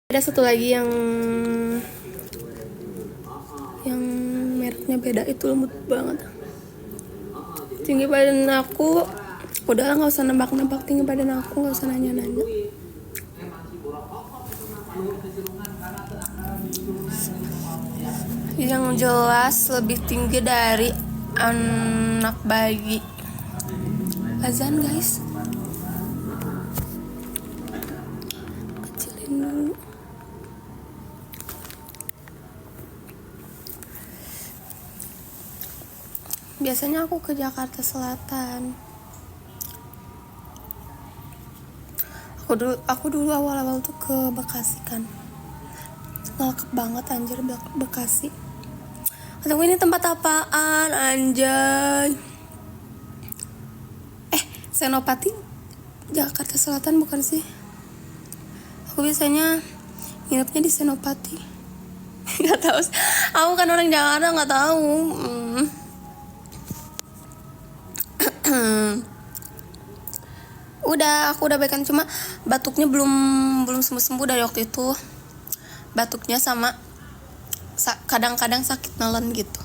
Ada satu lagi yang mereknya beda, itu lembut banget. Tinggi badan aku, udahlah nggak usah nebak-nebak tinggi badan aku, nggak usah nanya-nanya. Yang jelas lebih tinggi dari anak bayi. Azan guys. Kecilin dulu. Biasanya aku ke Jakarta Selatan. Aku dulu awal-awal tuh ke Bekasi kan. Ngelakep banget anjir Bekasi. Kataku ini tempat apaan anjay. Senopati Jakarta Selatan bukan sih? Aku biasanya nginepnya di Senopati. Gak tahu. Aku kan orang Jakarta, nggak tahu. Aku udah baikan, cuma batuknya belum sembuh dari waktu itu. Batuknya sama kadang-kadang sakit nelen gitu.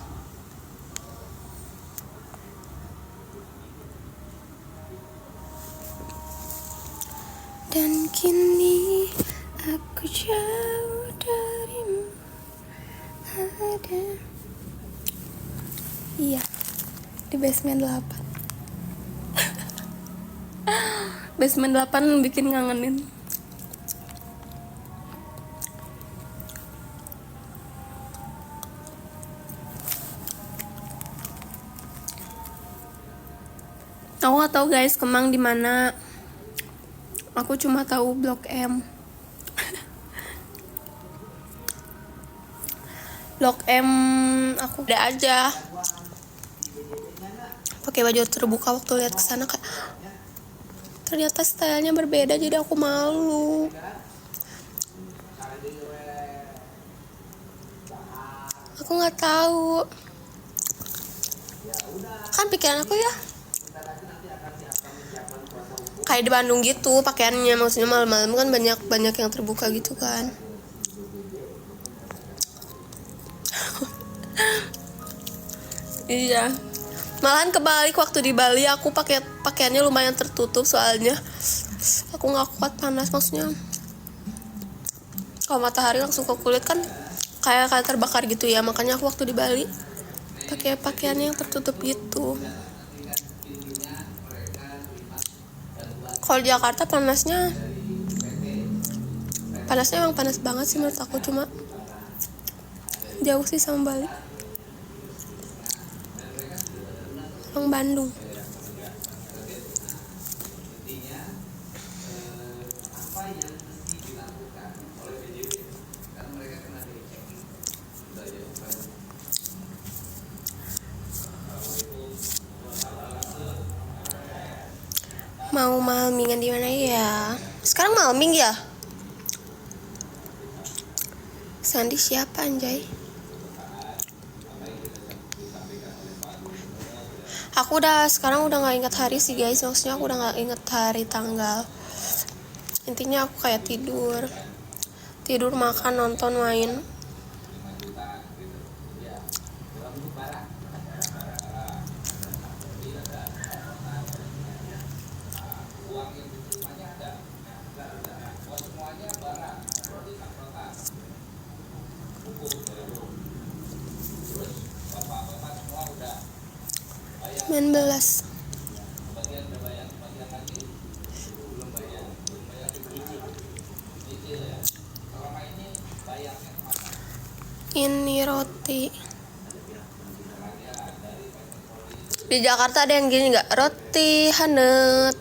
Dan kini aku jauh darimu ada. Iya, di basement 8. Basement 8 bikin ngangenin. Aku gak tahu guys Kemang di mana. Aku cuma tahu Blok M. Blok M aku udah aja. Pakai baju terbuka waktu lihat ke sana, ternyata stylenya berbeda, jadi aku malu. Aku nggak tahu. Kan pikiran aku ya kayak di Bandung gitu pakaiannya, maksudnya malam-malam kan banyak yang terbuka gitu kan. Iya. Malahan kebalik, waktu di Bali aku pakaiannya lumayan tertutup soalnya aku nggak kuat panas, maksudnya kalau matahari langsung ke kulit kan kayak terbakar gitu ya, makanya aku waktu di Bali pakai pakaiannya yang tertutup gitu. Kalau di Jakarta panasnya emang panas banget sih menurut aku, cuma jauh sih sama Bali. Orang Bandung. Mau malmingan di mana ya? Sekarang malming ya? Sandi siapa anjay? Aku sekarang udah nggak ingat hari sih guys, maksudnya aku udah nggak ingat hari tanggal. Intinya aku kayak tidur makan nonton main. Main belas. Ini roti. Di Jakarta ada yang gini nggak? Roti hanet.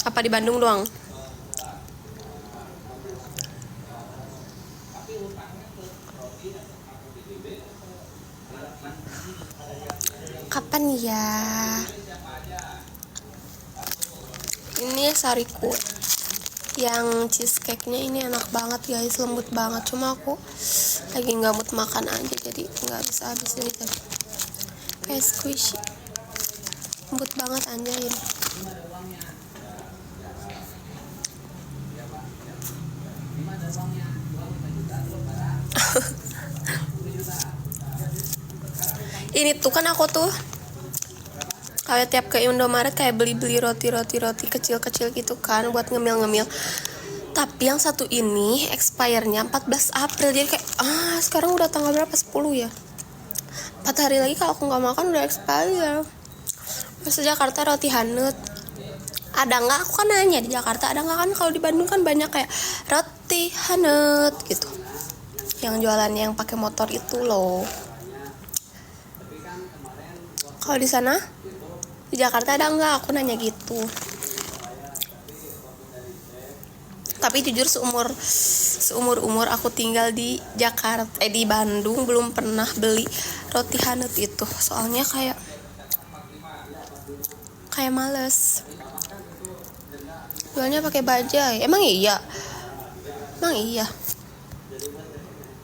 Apa di Bandung doang? Kapan ya? Ini Sariku. Yang cheesecake-nya ini enak banget guys, lembut banget. Cuma aku lagi nggak mood makan aja, jadi nggak bisa habis ini tadi. Kayak squishy, lembut banget anjay. Ini tuh kan aku tuh kayak tiap ke Indomaret kayak beli-beli roti kecil-kecil gitu kan buat ngemil-ngemil. Tapi yang satu ini expire-nya 14 April. Jadi kayak sekarang udah tanggal berapa? 10 ya. 4 hari lagi kalau aku nggak makan udah expire. Terus Jakarta roti hanut ada nggak? Aku kan nanya di Jakarta ada nggak, kan kalau di Bandung kan banyak kayak roti hanut gitu. Yang jualannya yang pakai motor itu loh. Kalau di sana di Jakarta ada nggak? Aku nanya gitu. Tapi jujur seumur aku tinggal di Jakarta di Bandung belum pernah beli roti hanut itu. Soalnya kayak males. Jualnya pakai bajai. Emang iya?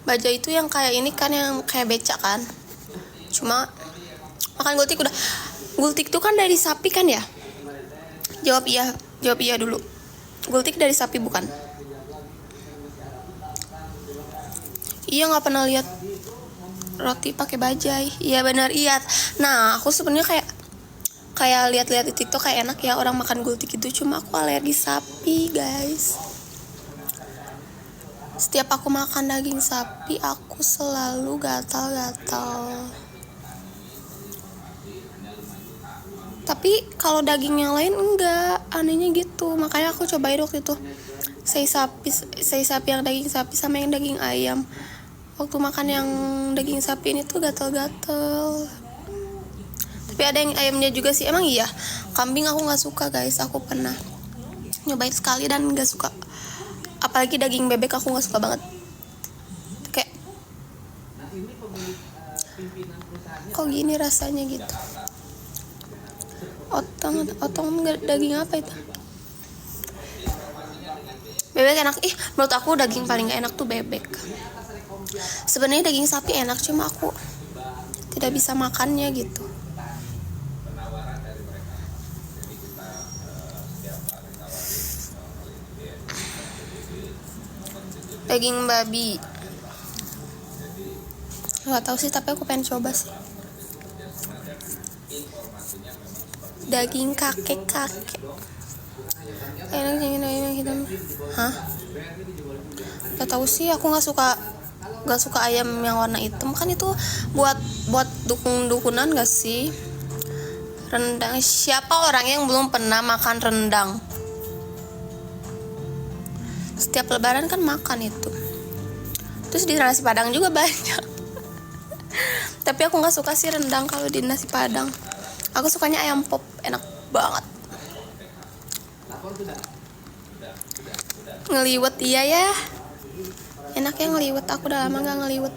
Bajai itu yang kayak ini kan, yang kayak becak kan? Cuma makan gultik udah. Gultik itu kan dari sapi kan ya? Jawab iya dulu. Gultik dari sapi bukan? Iya, nggak pernah lihat roti pakai bajai. Iya benar, iya. Nah, aku sebenarnya kayak lihat-lihat itu kayak enak ya orang makan gultik itu. Cuma aku alergi sapi, guys. Setiap aku makan daging sapi, aku selalu gatal-gatal. Tapi kalau daging yang lain enggak, anehnya gitu. Makanya aku cobain waktu itu sei sapi yang daging sapi sama yang daging ayam. Waktu makan yang daging sapi ini tuh gatal-gatal. Tapi ada yang ayamnya juga sih. Emang iya? Kambing aku nggak suka, guys. Aku pernah nyobain sekali dan nggak suka. Apalagi daging bebek aku nggak suka banget. Kayak kok gini rasanya gitu. Otong daging apa itu? Bebek enak. Menurut aku daging paling gak enak tuh bebek. Sebenarnya daging sapi enak, cuma aku tidak bisa makannya gitu. Daging babi nggak tahu sih, tapi aku pengen coba sih. Daging kakek enak yang hitam. Nggak tahu sih, aku nggak suka ayam yang warna hitam. Kan itu buat dukun-dukunan nggak sih? Rendang, siapa orang yang belum pernah makan rendang? Setiap lebaran kan makan itu. Terus di nasi padang juga banyak. Tapi aku nggak suka sih rendang kalau di nasi padang. Aku sukanya ayam pop, enak banget. Ngeliwet iya ya, enaknya ngeliwet. Aku udah lama nggak ngeliwet.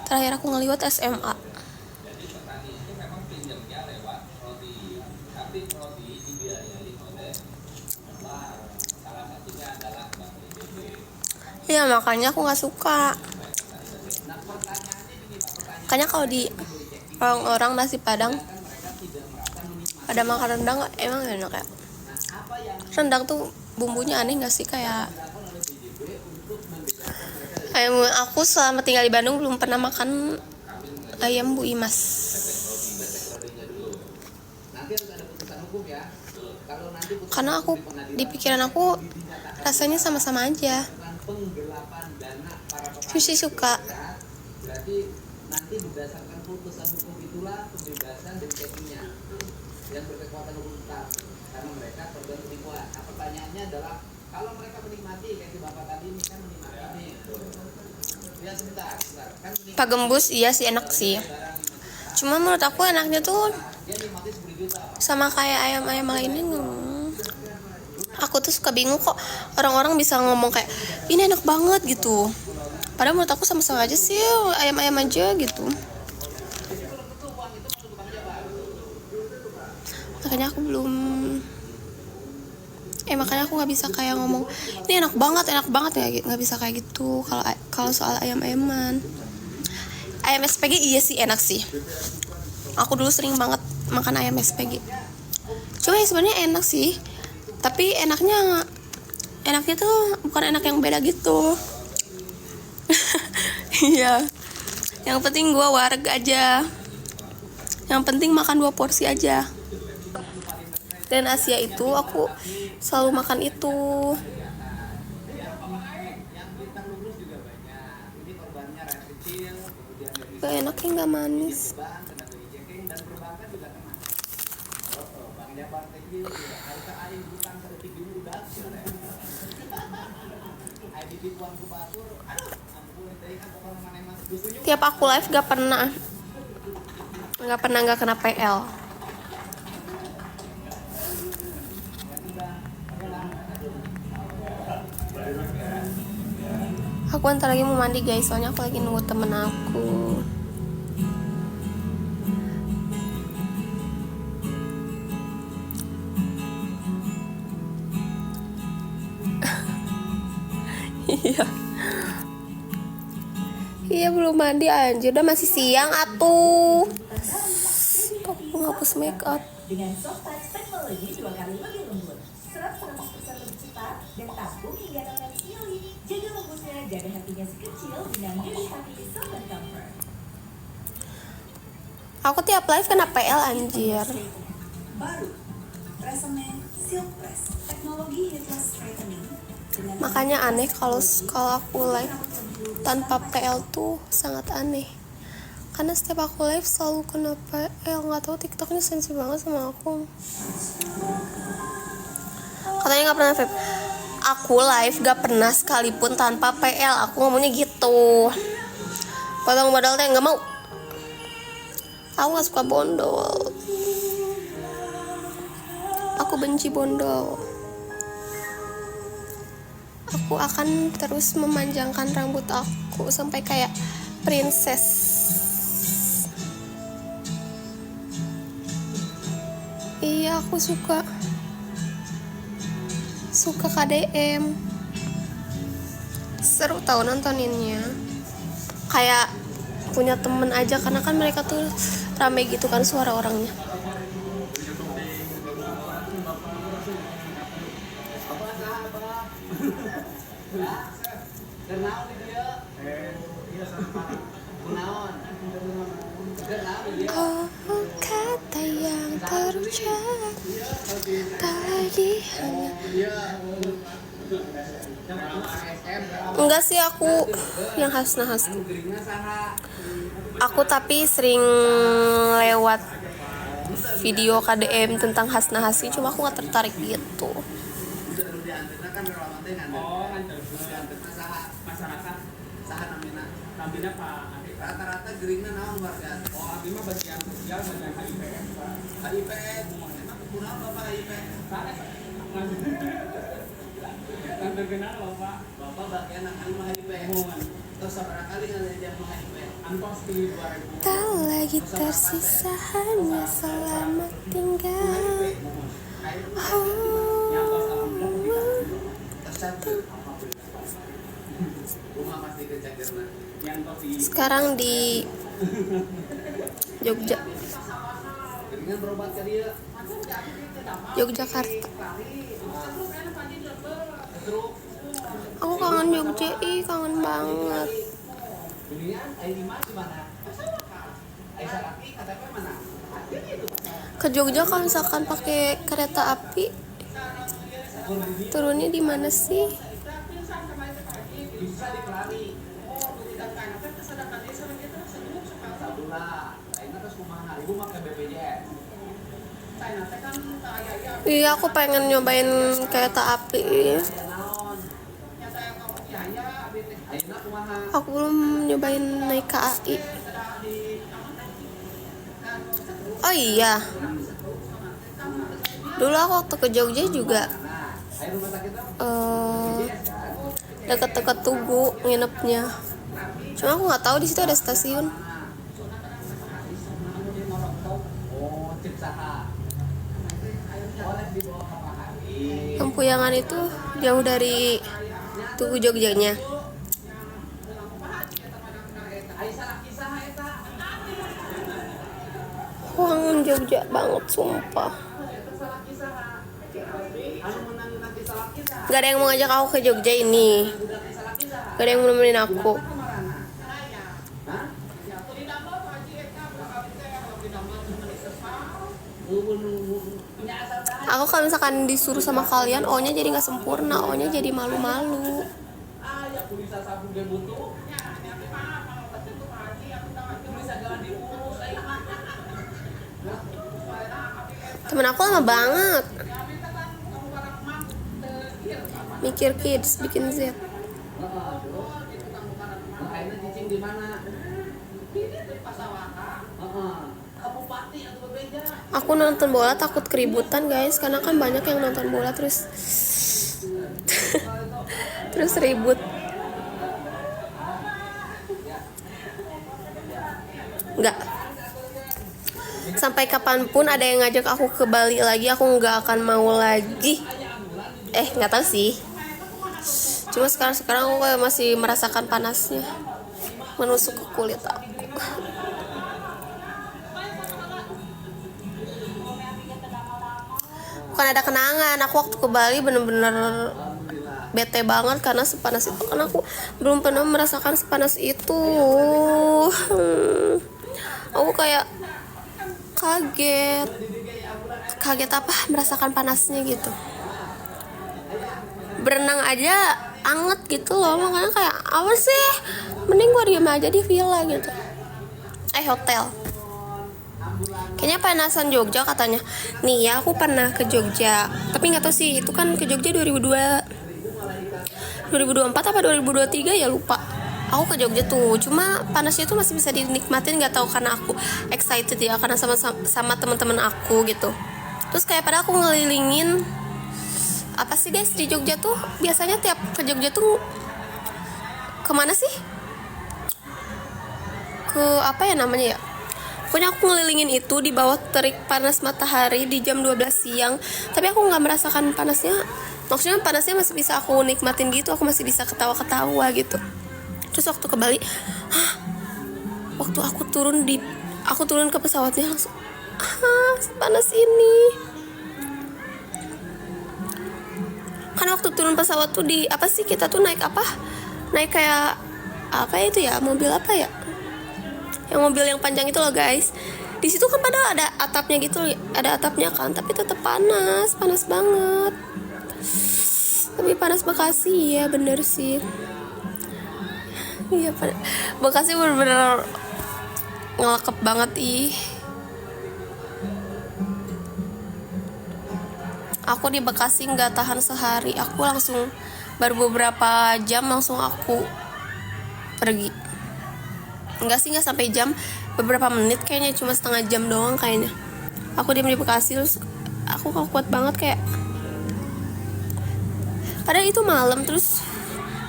Terakhir aku ngeliwet SMA. Ya makanya aku nggak suka. Makanya kalau di orang nasi padang ada makan rendang, emang enak ya. Rendang tuh bumbunya aneh nggak sih? Kayak aku selama tinggal di Bandung belum pernah makan ayam Bu Imas. Karena aku di pikiran aku rasanya sama-sama aja. Sushi suka. Nanti berdasarkan putusan hukum itulah pembebasan dan cekingnya yang berkekuatan hukum tetap karena mereka korban penipuan. Nah, pertanyaannya adalah kalau mereka menikmati kayak si bapak tadi ini kan menikmati ini. Ya sebentar. Kan Pak Gembus iya sih enak sih. Cuma menurut aku enaknya tuh sama kayak ayam-ayam lainnya. Aku tuh suka bingung kok orang-orang bisa ngomong kayak ini enak banget gitu. Padahal menurut aku sama-sama aja sih, ayam-ayam aja gitu. Makanya aku nggak bisa kayak ngomong ini enak banget nggak bisa kayak gitu. Kalau soal ayam-ayaman, ayam SPG iya sih enak sih. Aku dulu sering banget makan ayam SPG. Cuma ya sebenarnya enak sih, tapi enaknya enaknya tuh bukan enak yang beda gitu. Iya, yang penting gua warga aja, yang penting makan 2 porsi aja. Dan Asia itu aku selalu makan itu. Gak enaknya nggak manis. Tiap aku live gak pernah nggak kena PL. Aku ntar lagi mau mandi guys, soalnya aku lagi nunggu temen aku. Iya. Iya belum mandi anjir, udah masih siang atuh. Aku ngapus make up. Dengan Softouch teknologi 2 kali lebih lembut, serap 100% lebih cepat, dan tabung hingga 6 kali. Jaga fokusnya, jaga hatinya si kecil dengan Beauty Happy Soft and Comfort. Aku tiap live kena PL anjir. Baru, Tresemme Silk Press, teknologi heatless straightening. Makanya aneh kalau aku live tanpa PL tuh sangat aneh. Karena setiap aku live selalu kena PL. Nggak tahu TikToknya sensi banget sama aku. Katanya nggak pernah vape. Aku live gak pernah sekalipun tanpa PL. Aku ngomongnya gitu. Potong modal teh nggak mau. Aku nggak suka bondol. Aku benci bondol. Aku akan terus memanjangkan rambut aku sampai kayak princess. Iya, aku suka KDM. Seru tau nontoninnya. Kayak punya temen aja, karena kan mereka tuh rame gitu kan suara orangnya. Oh, kata yang terucap tak lagi hanya. Enggak sih, aku yang khas-khas. Aku tapi sering lewat video KDM tentang Hasna-Hasni, cuma aku gak tertarik gitu. Rata-rata geringna naon warga. Oh, abdi mah bagian sosial, bagian HIPM, Pak. HIPM, emang kunaon Bapak HIPM? Kan terkenal Bapak. Bapak bagian anak lima HIPM. Terus sabaraha kali ngalian mah HIPM? Antos di 2000. Tak lagi tersisa hanya selamat tinggal. Sekarang di Yogyakarta. Aku kangen Jogja, kangen banget. Ke Jogja kalau misalkan pakai kereta api, turunnya di mana sih? Iya, aku pengen nyobain kereta api. Aku belum nyobain naik KAI. Oh iya, dulu aku waktu ke Jogja juga deket-deket Tugu nginepnya. Cuma aku nggak tahu di situ ada stasiun. Lempuyangan itu jauh dari Tugu Jogjanya. Kangen Jogja banget sumpah. Gak ada yang mau ngajak aku ke Jogja ini. Gak ada yang mau nemenin aku. Aku kalau misalkan disuruh sama kalian, O-nya jadi nggak sempurna, O-nya jadi malu-malu. Temen aku lama banget mikir kids bikin Z. Aku nonton bola takut keributan guys, karena kan banyak yang nonton bola terus terus ribut. Enggak. Sampai kapanpun ada yang ngajak aku ke Bali lagi, aku nggak akan mau lagi. Nggak tahu sih. Cuma sekarang aku kayak masih merasakan panasnya menusuk ke kulit aku. Bukan ada kenangan, aku waktu ke Bali bener-bener bete banget karena sepanas itu. Karena aku belum pernah merasakan sepanas itu. Aku kayak kaget apa, merasakan panasnya gitu. Berenang aja anget gitu loh, makanya kayak apa sih, mending gua diem aja di villa gitu, hotel. Kayaknya panasan Jogja katanya. Nih ya, aku pernah ke Jogja, tapi nggak tahu sih itu kan ke Jogja 2024 apa 2023 ya, lupa. Aku ke Jogja tuh, cuma panasnya tuh masih bisa dinikmatin, nggak tahu karena aku excited ya, karena sama teman-teman aku gitu. Terus kayak pada aku ngelilingin apa sih guys di Jogja tuh, biasanya tiap ke Jogja tuh kemana sih? Ke apa ya namanya ya? Pokoknya aku ngelilingin itu di bawah terik panas matahari di jam 12 siang. Tapi aku nggak merasakan panasnya. Maksudnya panasnya masih bisa aku nikmatin gitu. Aku masih bisa ketawa-ketawa gitu. Terus waktu ke Bali, waktu aku turun ke pesawatnya langsung, panas ini. Kan waktu turun pesawat tuh di apa sih, kita tuh naik apa? Naik kayak apa itu ya? Mobil apa ya? Yang mobil yang panjang itu loh guys. Di situ kan pada ada atapnya gitu, ada atapnya kan, tapi tetap panas banget. Tapi panas Bekasi ya, bener sih. Iya, Bekasi bener-bener ngelekep banget ih. Aku di Bekasi nggak tahan sehari, aku langsung baru beberapa jam langsung aku pergi. Enggak sih, nggak sampai jam, beberapa menit kayaknya, cuma setengah jam doang kayaknya. Aku diam di Bekasi, terus aku kuat banget kayak, padahal itu malam, terus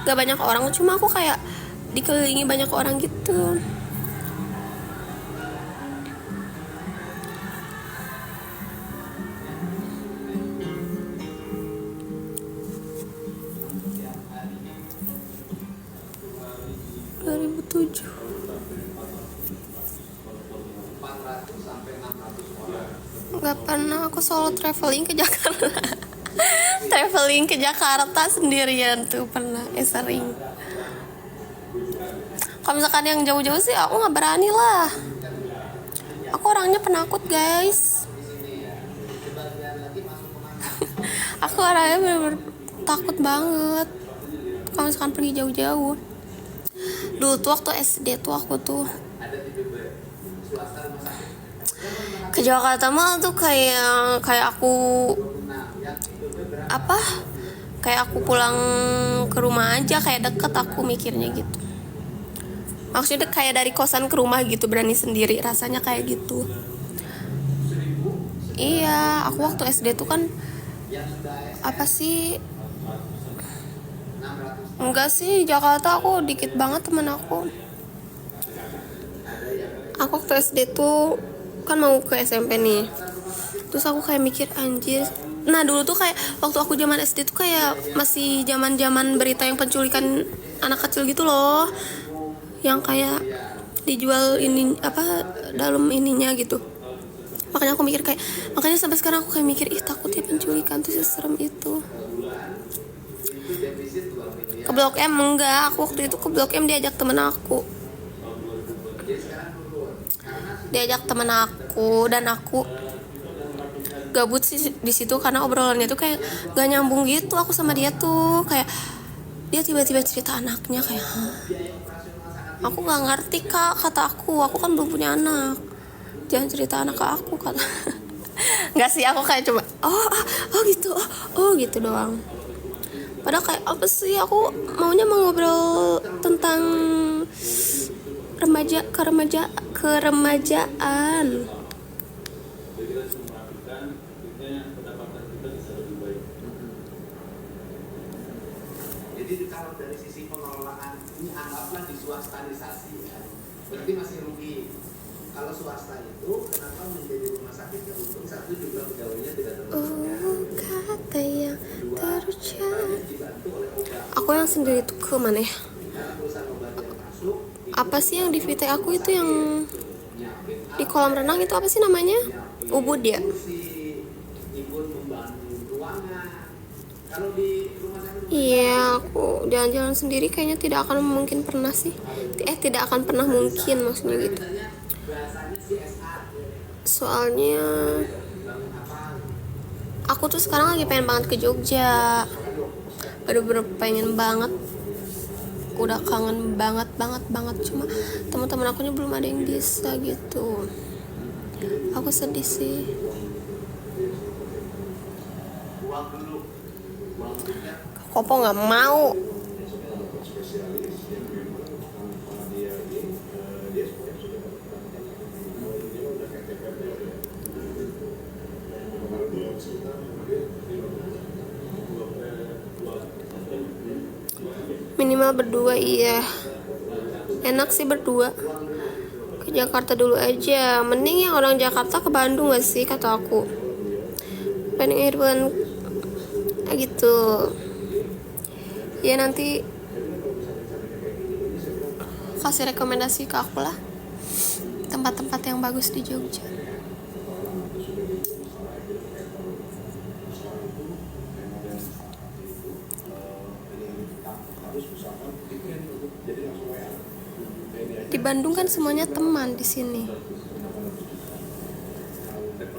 gak banyak orang, cuma aku kayak dikelilingi banyak orang gitu. Gak pernah aku solo traveling ke Jakarta. Traveling ke Jakarta sendirian tuh pernah, sering. Kalau misalkan yang jauh-jauh sih aku nggak berani lah. Aku orangnya penakut guys. Aku orangnya bener-bener takut banget kalau misalkan pergi jauh-jauh. Dulu tuh waktu SD tuh aku tuh ke Jakarta mah tuh kayak aku apa, kayak aku pulang ke rumah aja, kayak deket aku mikirnya gitu. Maksudnya kayak dari kosan ke rumah gitu, berani sendiri, rasanya kayak gitu. Iya, aku waktu SD tuh kan apa sih, enggak sih, di Jakarta aku dikit banget teman aku. Aku waktu SD tuh kan mau ke SMP nih, terus aku kayak mikir anjir. Nah dulu tuh kayak waktu aku zaman SD tuh kayak masih zaman berita yang penculikan anak kecil gitu loh, yang kayak dijual ini apa dalam ininya gitu. Makanya aku mikir kayak, makanya sampai sekarang aku kayak mikir, ih takut ya penculikan tuh, serem itu. Ke Blok M enggak, aku waktu itu ke Blok M diajak temen aku. Diajak temen aku dan aku gabut sih di situ karena obrolannya tuh kayak gak nyambung gitu. Aku sama dia tuh kayak dia tiba-tiba cerita anaknya kayak, hah? Aku nggak ngerti kak, kata aku kan belum punya anak, jangan cerita anak ke aku kata. Nggak sih, aku kayak cuma oh gitu doang. Padahal kayak apa sih, aku maunya mau ngobrol tentang keremajaan. Jadi kalau dari sisi pengelolaan ini anggaplah diswastanisasi ya. Berarti masih rugi. Kalau swasta itu kenapa menjadi rumah sakit yang untung? Satu juga pegawainya tidak terlalu Kata yang terucap. dibantu oleh obat. Aku yang sendiri tuh ke mana ya? Karena perusahaan obat yang masuk Apa sih yang di VT aku itu yang di kolam renang itu apa sih namanya? Ubud ya? kursi, ikut membantu ruangan. Kalau di rumah sakit Iya, aku jalan-jalan sendiri kayaknya tidak akan mungkin pernah sih. Tidak akan pernah mungkin maksudnya gitu. bahasanya CSR. Soalnya aku tuh sekarang lagi pengen banget ke Jogja. Bener-bener pengen banget. Udah kangen banget. Cuma teman-teman aku belum ada yang bisa gitu. Aku sedih sih. Kopo nggak mau. Minimal berdua, iya. Enak sih berdua. Ke Jakarta dulu aja. Mending yang orang Jakarta ke Bandung gak sih, kata aku. Pengen Irwan gitu. Ya nanti kasih rekomendasi ke aku lah tempat-tempat yang bagus di Jogja. Di Bandung kan semuanya teman di sini.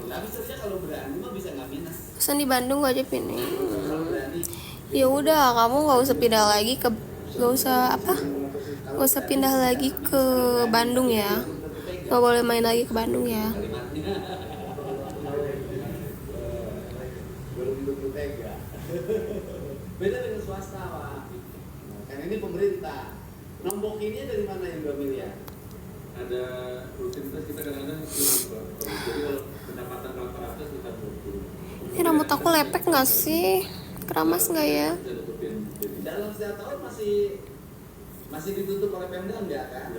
Tapi sebenarnya kalau berani mah bisa nggak minus. Pesan di Bandung gua aja pilih. Kalau berani Ya udah, kamu nggak usah pindah lagi ke nggak usah pindah lagi ke Bandung ya. Nggak boleh main lagi ke Bandung ya. belum tentu tega. Beda dengan swasta, Pak. Kan ini pemerintah. Nombokinnya dari mana yang 2 miliar? Ada rutinitas kita kadang-kadang jadi kalau pendapatan rata-rata kita 20. Ini rambut aku lepek nggak sih? Keramas nggak ya? Dalam setiap tahun masih ditutup oleh Pemda enggak kan?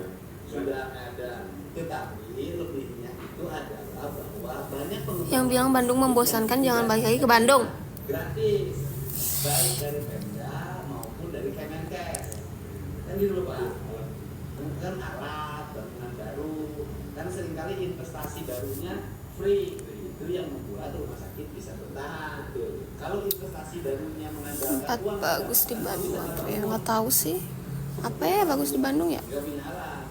Sudah ada. Tetapi lebihnya itu adalah bahwa banyak pengembang Yang bilang Bandung membosankan jangan balik lagi ke Bandung. gratis, baik dari Pemda maupun dari Kemenkes. Kan gitu loh Pak. Kan alat, bangunan baru, kan seringkali investasi barunya free. Itu yang membuat rumah sakit bisa bertahan. Kalau investasi barunya mengandalkan Tempat uang bagus di Bandung apa ya? Nggak tahu sih. Apa ya bagus di Bandung ya? nggak minara.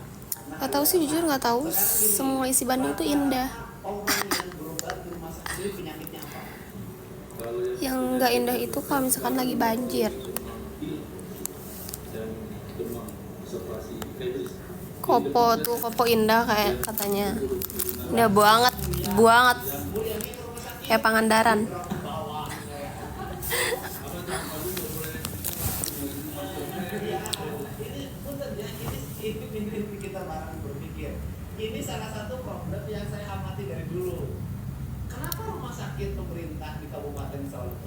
Nggak tahu sih, jujur nggak tahu. Semua isi Bandung itu indah. Orang yang berobat di rumah sakit ini penyakitnya apa? Yang nggak indah itu kalau misalkan lagi banjir. Dan demam observasi febris. Kopo indah kayak katanya. Indah banget. Kayak Pangandaran. Ini bikin kita barang berpikir. Ini salah satu problem yang saya amati dari dulu. Kenapa rumah sakit pemerintah di Kabupaten Solo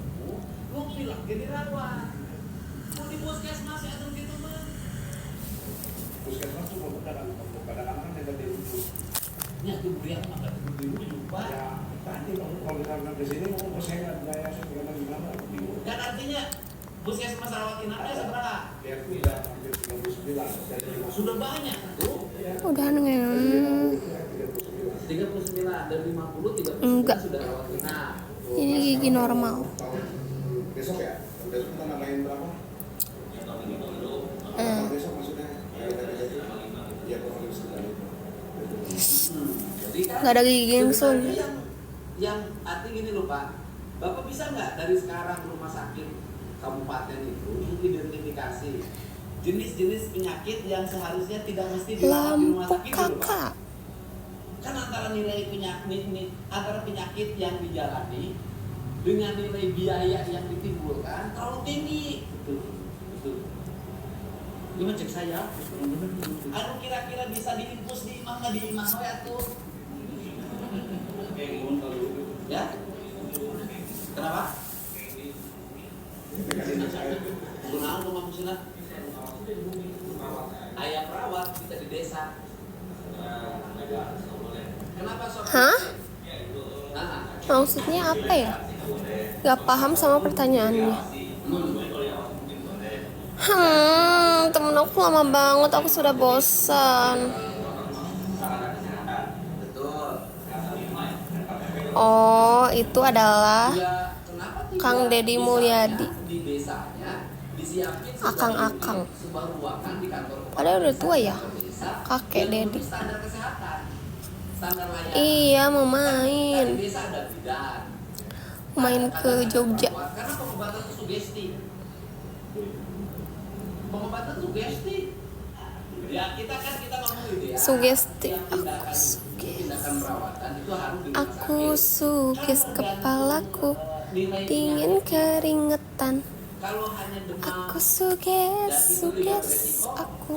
lu bilang jadi rawat? Mau di puskesmas ya atau gitu mah? Puskesmas tuh kadang-kadang kan tidak dirujuk. Ya tuh beriak maka dirujuk Pak. Ya tadi kalau kita ke sini mau saya biaya sebenarnya gimana? Bingung. Dan artinya puskesmas rawat inapnya seberapa? Ya tidak hampir 39 dari Sudah banyak tuh. Udah nggak? 39 dan 50 30 Enggak. sudah rawat inap. Ini gigi normal. besok ya? Besok kita nambahin berapa? Nggak ada gigi Sebenarnya gingsulnya. yang arti gini loh Pak, Bapak bisa nggak dari sekarang rumah sakit kabupaten itu identifikasi jenis-jenis penyakit yang seharusnya tidak mesti dirawat di rumah Lampu sakit dulu Pak? kakak. Kan antara nilai penyakit antara penyakit yang dijalani dengan nilai biaya yang ditimbulkan terlalu tinggi. Betul. Ini cek saya. Anu kira-kira bisa diinfus di imam nggak di imam we atuh? Ya? Kenapa? Kunaon rumah musina? Ayah perawat kita di desa. Kenapa sok? Hah? Nah, Maksudnya apa ya? Gak paham sama pertanyaannya. Temen aku lama banget, aku sudah bosan. betul. Oh, itu adalah Ya, kenapa tidak Kang Deddy Mulyadi. di desanya disiapin Akang-akang. sebuah ruangan di kantor Padahal udah tua ya, desa kakek yang Deddy. memenuhi standar kesehatan, standar layanan. Iya, mau Kan main. di desa ada bidan, Main ke Jogja. karena pengobatan itu sugesti. Pengobatan sugesti. Ya kita ngomong gitu ya. Sugesti. Yang tindakan perawatan itu harus di rumah Aku sakit. sugis kepalaku, dingin keringetan. Kalau hanya demam Aku suges, aku.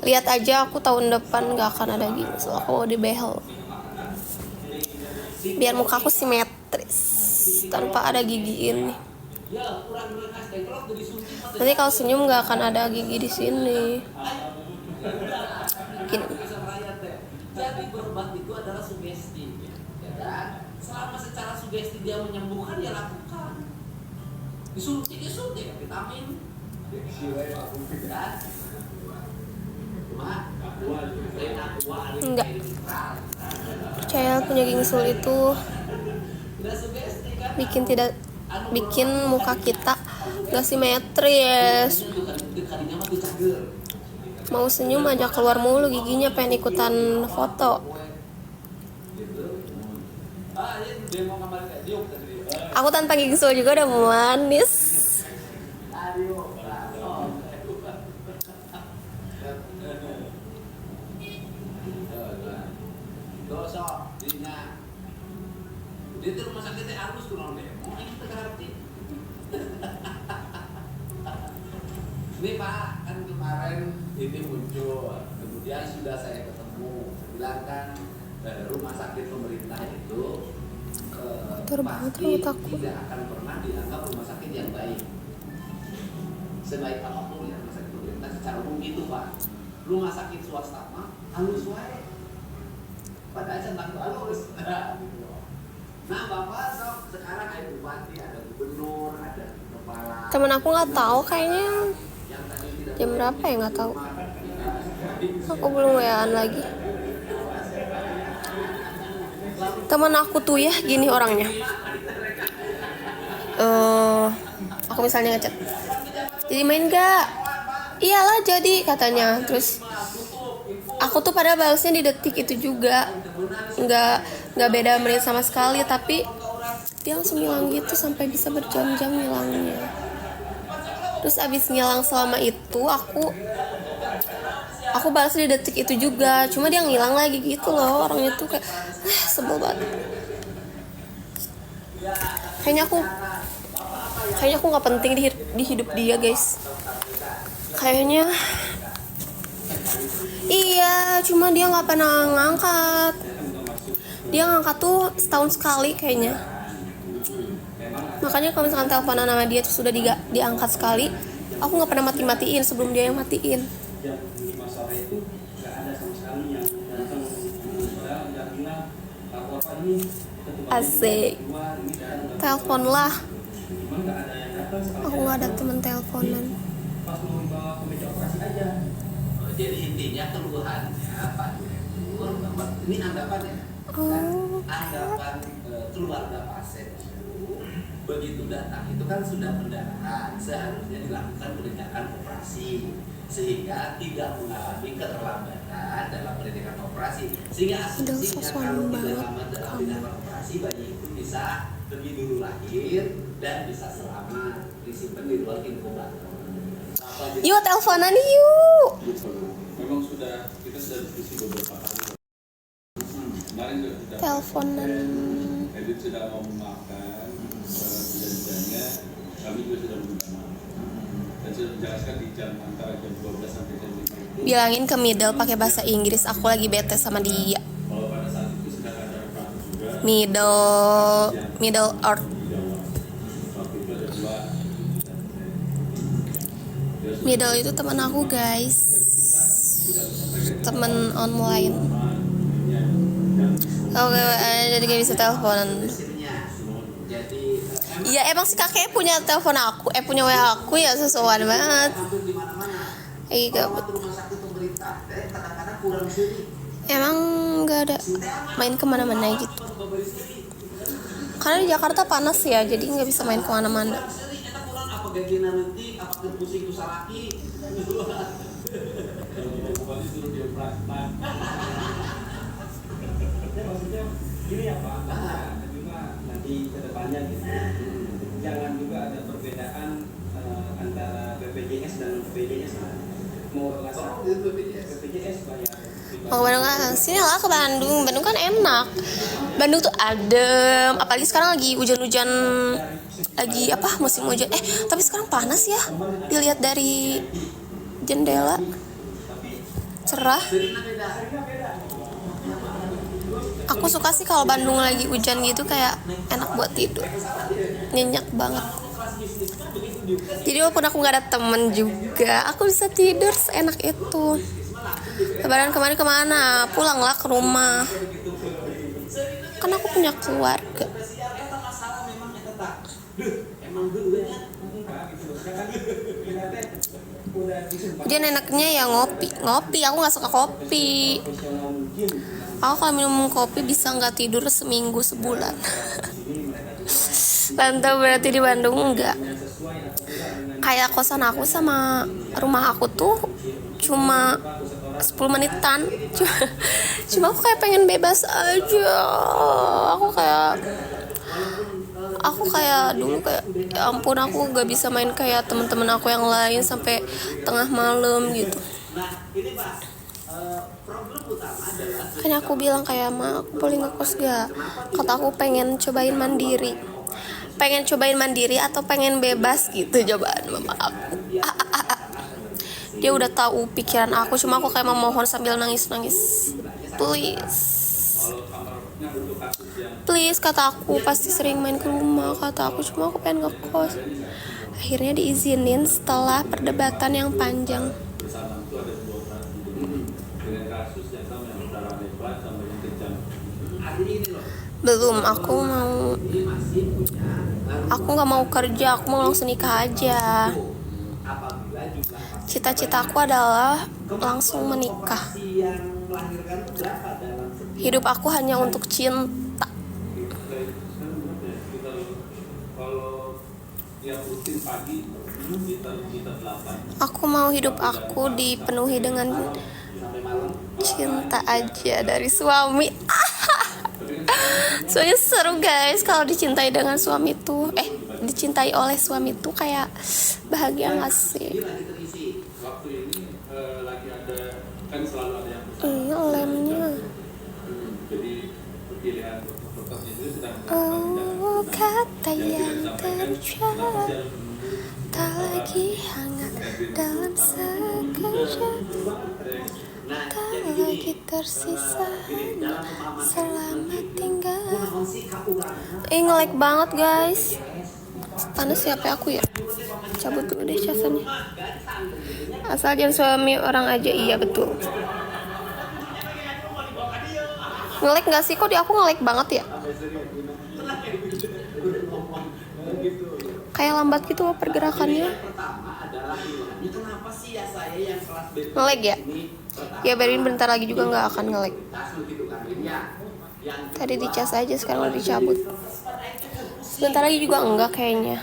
Lihat aja aku tahun depan gak akan ada gingsul, aku mau dibehel. Biar mukaku simetris, tanpa ada gigi ini. ya kurang bekas dengklok jadi suntik mah Nanti kalau senyum gak akan ada gigi di sini. Gini. bisa merayat deh. Jadi berobat itu adalah sugesti, ya kan? Selama secara sugesti dia menyembuhkan ya lakukan. Disuntik vitamin. Kan? Cuma Enggak. Percaya punya gingsul itu udah sugesti kan? bikin muka kita gak simetris. Kadinya mah teu cager. Mau senyum aja keluar mulu giginya, pengen ikutan foto. Ah, ini demo kamar kayak diuk tadi. Aku tanpa gingsul juga udah manis. Aduh, dosok dinya. Di itu rumah sakit teh halus kunaon deh. Mau ini teh ngerti. Ini Pak, kan kemarin ini muncul, kemudian sudah saya ketemu, bilang kan rumah sakit pemerintah itu Kotor banget pasti rambut aku. tidak akan pernah dianggap rumah sakit yang baik. Sebaik apapun ya rumah sakit pemerintah secara umum gitu Pak. Rumah sakit swasta mah halus wae. Padahal centang tuh halus. Nah Bapak sok sekarang ada bupati, ada gubernur, ada kepala. Temen aku nggak tahu kayaknya Yang tadi tidak jam berapa ya, nggak tahu. Aku belum WA-an lagi. Temen aku tuh ya gini orangnya. Aku misalnya ngechat, jadi main gak? Iyalah jadi katanya. Terus aku tuh pada balasnya di detik itu juga, nggak beda menit sama sekali, tapi dia langsung ngilang gitu sampai bisa berjam-jam ngilangnya. Terus abis ngilang selama itu aku balas di detik itu juga, cuma dia ngilang lagi gitu loh. Orangnya tuh kayak sebel banget. Kayaknya aku nggak penting di hidup dia guys. Kayaknya iya, cuma dia nggak pernah ngangkat. Dia ngangkat tuh setahun sekali kayaknya. Makanya kalau misalkan teleponan sama dia tuh sudah diangkat sekali, aku nggak pernah matiin sebelum dia yang matiin. Jam 5 sore itu nggak ada sama sekali yang datang nggak bilang apa ini Asik. Telepon lah. cuman nggak ada yang datang Aku nggak ada temen teleponan. pas mau dibawa ke meja operasi aja. Jadi intinya keluhannya Pak Direktur bahwa ini anggapan ya, kan? Oh. Anggapan keluarga pasien itu begitu datang itu kan sudah pendarahan, seharusnya dilakukan penindakan operasi. sehingga tidak mengalami keterlambatan dalam pendidikan operasi, sehingga Udah asumsinya sosokan kalau tidak banget lambat dalam kamu. tindakan operasi, bayi itu bisa lebih dulu lahir dan bisa selamat disimpan di ruang inkubator. Yuk teleponan yuk. Memang kita sudah diskusi beberapa kali. Kemarin sudah Teleponan. Edit sudah mau memaafkan perjanjiannya, kami juga sudah meminta maaf dan sudah menjelaskan di jam antara jam 12 sampai jam 5 itu Bilangin ke Middle pakai bahasa Inggris, aku lagi bete sama dia. bahwa pada saat itu sedang ada operator juga Middle Earth. di Jawa. Waktu itu ada dua Middle itu teman aku guys, teman online. Oke, jadi gak bisa teleponan. Jadi Iya emang si kakek punya telepon aku, punya WA aku ya sesuai banget. hampir di mana-mana. Iya, Perawat rumah sakit pemerintah, kadang-kadang kurang sini. emang nggak ada main kemana-mana gitu. Karena di Jakarta panas ya, jadi nggak bisa main kemana-mana. Sering eta kurang apa gajian nanti, apa pusing ku salaki. kembali suruh dioperasi. Maksudnya gini ya Pak, cuma nanti ke depannya gitu. Jangan juga ada perbedaan antara BPJS dan BPJS. Mau ngasah BPJS bayar. Oh Bandung kan, sini lah ke Bandung. Bandung kan enak. Bandung tuh adem. Apalagi sekarang lagi hujan-hujan, lagi apa musim hujan. Tapi sekarang panas ya. Dilihat dari jendela, cerah. Aku suka sih kalau Bandung lagi hujan gitu, kayak enak buat tidur, nyenyak banget. Jadi walaupun aku nggak ada temen juga, aku bisa tidur seenak itu. Lebaran kemarin kemana? Pulanglah ke rumah. Kan aku punya keluarga. Jadi enaknya ya ngopi. Aku nggak suka kopi. Aku kalau minum kopi bisa nggak tidur seminggu sebulan. Rantau berarti di Bandung enggak. Kayak kosan aku sama rumah aku tuh cuma 10 menitan. Cuma aku kayak pengen bebas aja. Aku kayak dulu kayak ya ampun, aku gak bisa main kayak teman-teman aku yang lain sampai tengah malam gitu. Kan aku bilang kayak Ma, aku boleh ngekos gak? Kata aku pengen cobain mandiri atau pengen bebas gitu, cobaan mama aku. Dia udah tahu pikiran aku, cuma aku kayak memohon sambil nangis. Please kata aku, pasti sering main ke rumah kata aku, cuma aku pengen ngekos. Akhirnya diizinin setelah perdebatan yang panjang. Bersama itu ada dua operasi dengan kasus yang sama yang darah lebar sama yang kejang. Belum, aku nggak mau kerja, aku mau langsung nikah aja. Cita-cita aku adalah langsung menikah. Hidup aku hanya untuk cinta. Kalau tiap rutin pagi kita 8. Aku mau hidup aku dipenuhi dengan cinta aja dari suami. Soalnya seru guys kalau dicintai dengan suami tuh, dicintai oleh suami tuh kayak bahagia nggak sih? Waktu ini lagi ada, kan selalu ada yang Iya lemnya. jadi pilihan dokternya itu sedang Oh kata yang terucap tak lagi hangat dalam sekejap, tak lagi tersisa hanya selamat tinggal. Nge-lag banget guys. Panas ya HP aku ya. Cabut dulu deh casannya. Asal jangan suami orang aja. Iya betul. Nge-lag gak sih? Kok di aku nge-lag banget ya? Kayak lambat gitu loh pergerakannya. Nge-lag ya? Ya biarin bentar lagi juga gak akan nge-lag. Tadi dicas aja, sekarang udah dicabut. Sebentar lagi juga enggak kayaknya.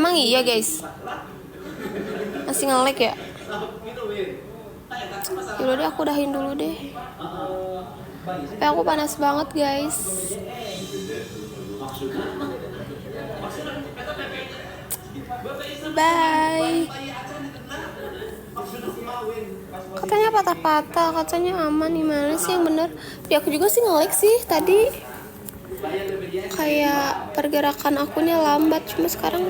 Emang iya guys, masih nge-lag ya? Yaudah deh, aku udahin dulu deh. Tapi aku panas banget guys. Bye. Katanya patah-patah, katanya aman. Gimana sih yang bener? Ya aku juga sih nge-lag sih tadi. Kayak pergerakan akunya lambat. Cuma sekarang,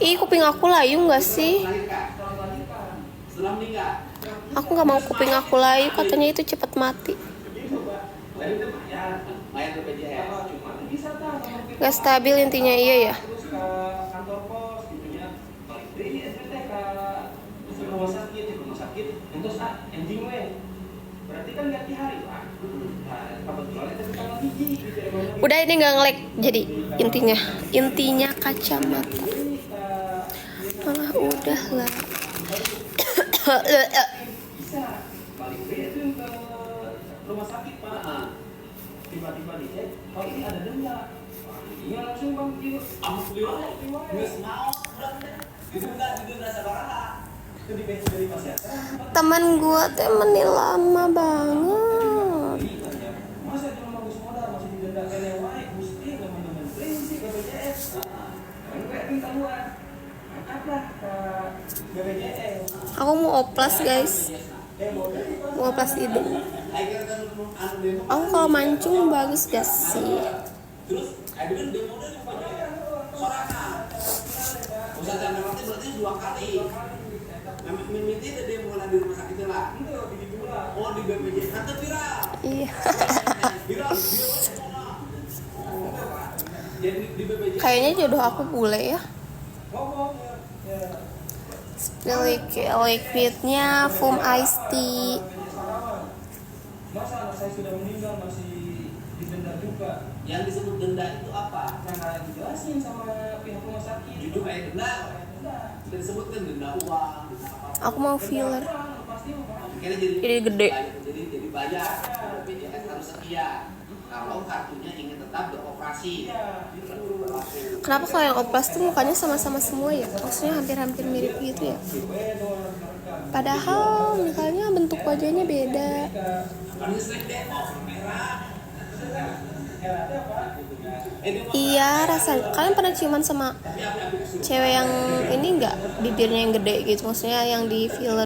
ih kuping aku layu gak sih? Aku gak mau kuping aku layu, katanya itu cepet mati. Gak stabil intinya, iya ya. Kantor pos gitu ya. Ini SPT ke rumah sakit. Terus anjing we. Berarti kan ganti hari, Pak. Nah, kebetulan itu tanggal hiji gitu emang. Udah ini gak nge-lag, jadi intinya kacamata. Malah udah lah. Bisa balik deh itu ke rumah sakit, Pak. Tiba-tiba dicek, oh ini ada denda. Iya langsung bang gitu. Alhamdulillah. Nggak mau. Itu enggak sabaraha. Itu di base dari masyarakat. Teman gua temenin lama banget. Masa cuma bagus modal masih didenda kene wae Gusti teman-teman prinsip BPJS. Kan gue yakin tahuan. Angkatlah ke BPJS. Aku mau oplas guys, mau oplas hidung. Aku kalau mancung bagus gak sih? Usah jangan nanti berarti 2 kali. Mimiti ada demo di rumah sakit lah. Oh di BPJS nanti viral. Iya. Viral. Jadi di BPJS. Kayaknya jodoh aku bule ya. Liquidnya foam iced tea. Masa anak saya sudah meninggal masih didenda juga? Yang disebut denda itu apa? Karena dijelasin sama pihak rumah sakit. Jujur kayak denda. Sudah disebutkan denda uang, denda apa? Aku mau filler. Akhirnya Jadi gede. Jadi bayar. BPJS harus sekian. Kalau kartunya ingin tetap beroperasi. Kenapa kalau yang oplas tuh mukanya sama-sama semua ya? Maksudnya hampir-hampir mirip gitu ya? Padahal misalnya bentuk wajahnya beda. Iya, rasanya. Kalian pernah ciuman sama cewek yang ini nggak? Bibirnya yang gede gitu, maksudnya yang di filler.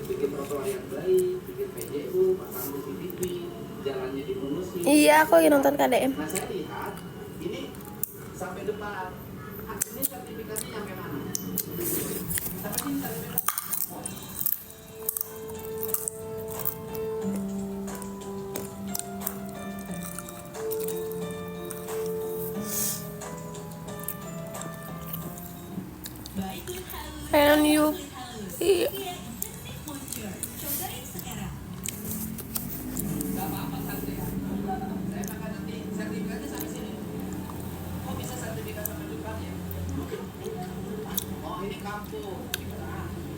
Bikin trotoar yang baik, bikin PJU, pasang TV, jalannya diurusin. Iya, aku lagi nonton KDM. Nah saya lihat ini sampai depan. Ini sertifikatnya sampai mana? Sampai sini sertifikat. And you, iya. Oh ini kampung.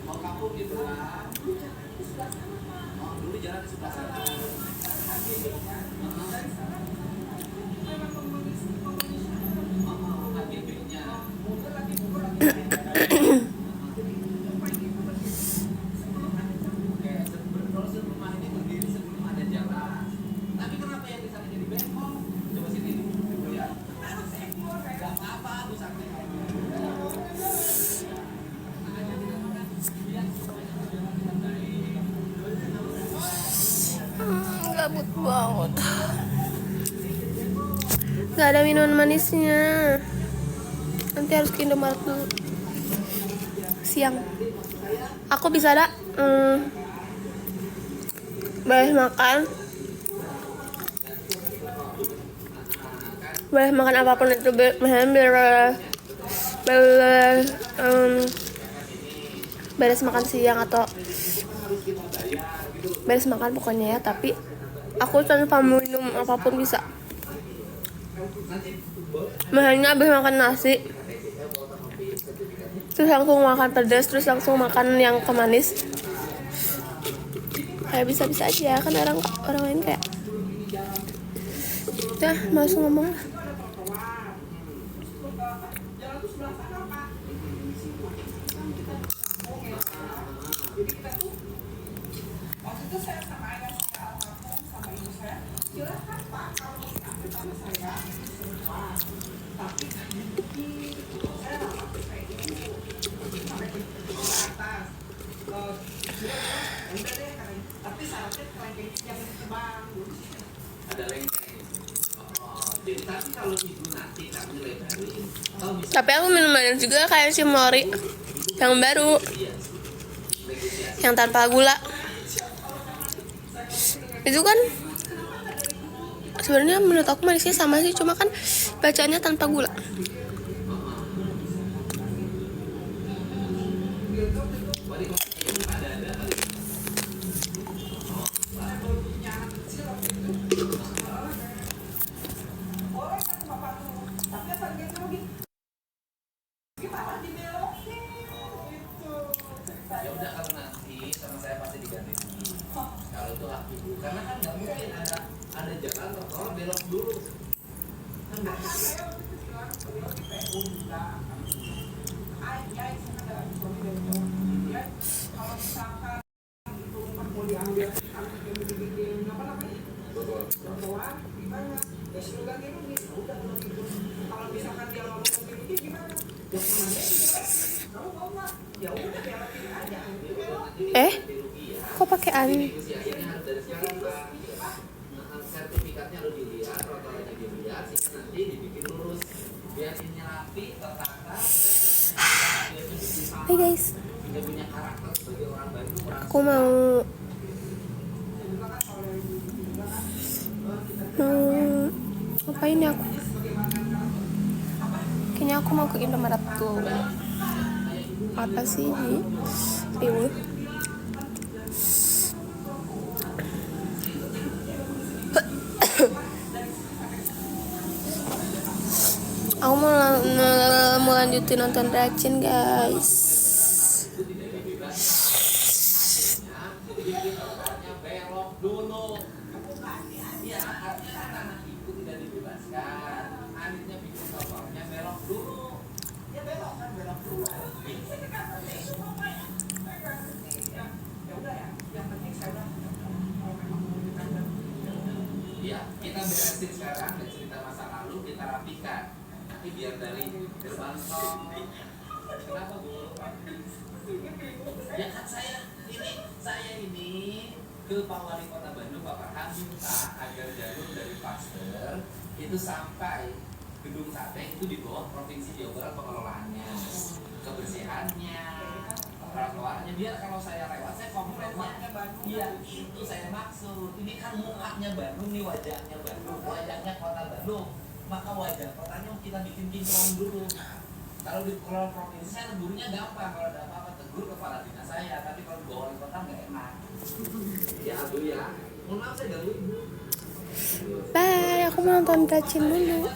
Oh kampung di sebelah. Oh dulu jalan di sebelah sana. Gabut banget. Gak ada minuman manisnya. Nanti harus ke Indomaret dulu. Siang. Aku bisa ada boleh makan apapun itu, beres makan siang atau beres makan pokoknya ya, tapi aku tanpa minum apapun bisa. Misalnya habis makan nasi terus langsung makan pedas, terus langsung makan yang kemanis, kayak bisa-bisa aja kan. Orang lain kayak langsung ngomong lah. Tapi syaratnya kelengkeng yang bagus. Ada lengkeng. Jadi tapi kalau ibu nanti kami lebarin, kalau bisa Tapi aku minum air juga kayak si Mori yang baru, yang tanpa gula. Itu kan sebenarnya menurut aku manisnya sama sih, cuma kan bacanya tanpa gula. ya udah kalau nanti sama saya pasti diganti rugi. Kalau itu hak ibu, karena kan nggak mungkin ada jalan tertolak belok dulu. Kan nggak bisa. Kok pakai an? Negosiasinya harus dari sekarang, Pak. Sertifikatnya harus dilihat, rotorannya dilihat, sehingga nanti dibikin lurus, biar ini rapi, tertata, Hai guys, dia punya karakter sebagai orang Bandung. aku mau ngapain ya aku? Kayaknya aku mau ke Indomaret tuh. Apa sih ini? Ribut. Aku mau lanjutin nonton Racin guys. Belok dulu. Ya, artinya kan anak ibu tidak dibebaskan. Anaknya bikin kotornya belok dulu. Ya belok kan, belok dulu. Ya, kita beresin sekarang dan cerita masa lalu kita rapikan. Nanti biar dari gerbang tol. Kenapa Bu? Ya kan saya ini ke Pak Wali Kota Bandung, Pak Farhan, minta agar jalur dari Pasteur itu sampai Gedung Sate itu di bawah Provinsi Jawa Barat pengelolaannya, kebersihannya, trotoarnya, biar kalau saya lewat saya komplainnya. Iya, itu saya maksud. Ini kan mukanya Bandung nih, wajahnya Bandung, wajahnya Kota Bandung. Maka wajah kotanya kita bikin kinclong dulu. Kalau di kalau provinsi saya tegurnya gampang, kalau ada apa-apa tegur kepala dinas saya, tapi kalau di bawah wali kota nggak enak. Ya Bu ya, mohon maaf saya ganggu Ibu. Bye, aku mau nonton Racin dulu.